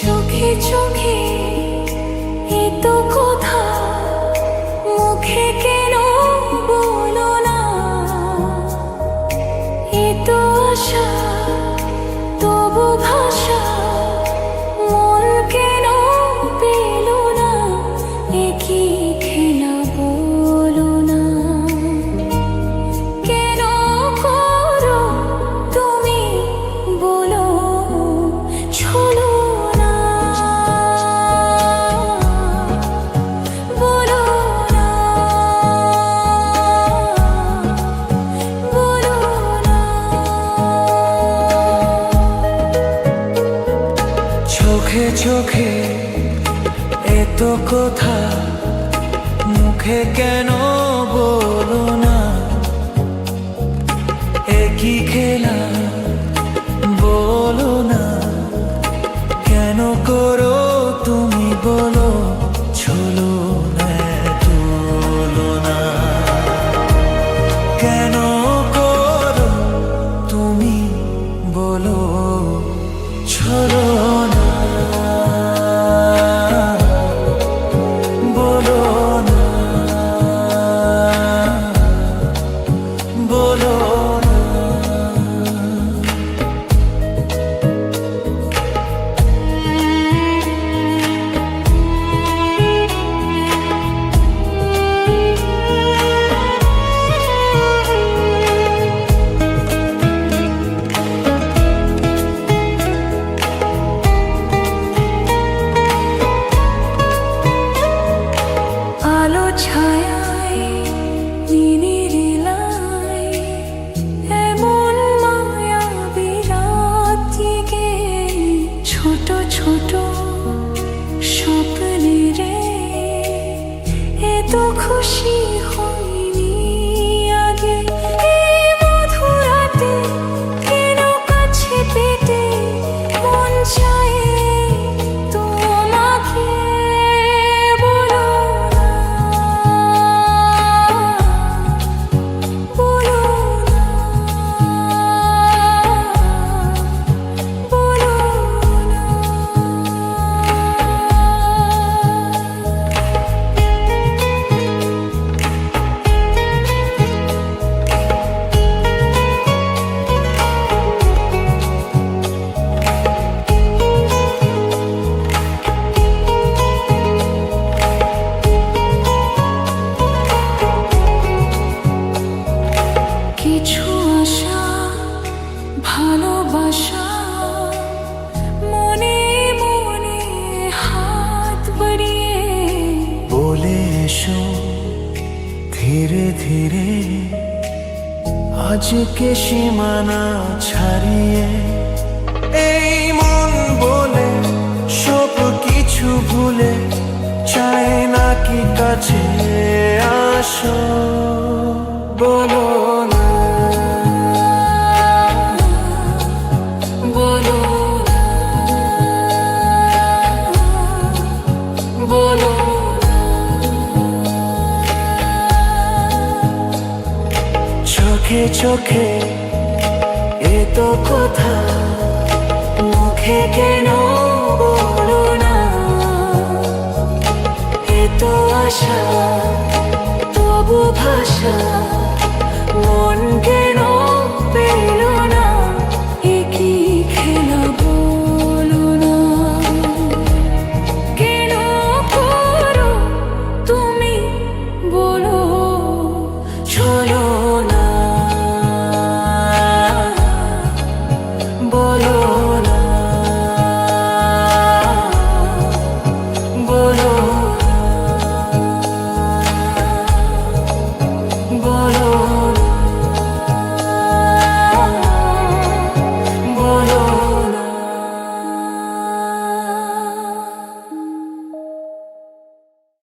চোখে চোখে এত কথা মুখে কেন বলো না, এত আশা তবু ভাষা মন কেন পেল না, একই খেলা বলো না। কেন করো তুমি বলো ছলো না, বলো না, বলো না। চোখে চোখে এত কথা মুখে কেন বলো না, একই খেলা বলো না। কেন করো তুমি বলো ছলো না, তুলো না। কেন করো তুমি বলো ছলো না, বলো না, বলো না। আলো ছায়ায় নীলিলায় এমন মায়াবী রাত জেগে, ছোট ছোট স্বপ্নে রে এত খুশি হইনি আগে। এই মধুরাতে কেন কাছে পেতে মন চায় তোমাকে, বলো না, বলো না, বলো না। কিছু আশা ভালোবাসা মনে মনে হাত বাড়িয়ে বলে এসো ধীরে ধীরে, আজকে সীমানা ছাড়িয়ে। এই মন বলে সব কিছু ভুলে চায় নাকি কাছে আসো, বলো না, বলো না, বলো না। চোখে চোখে এত কথা মুখে কেন বলো না, এত আশা তবু ভাষা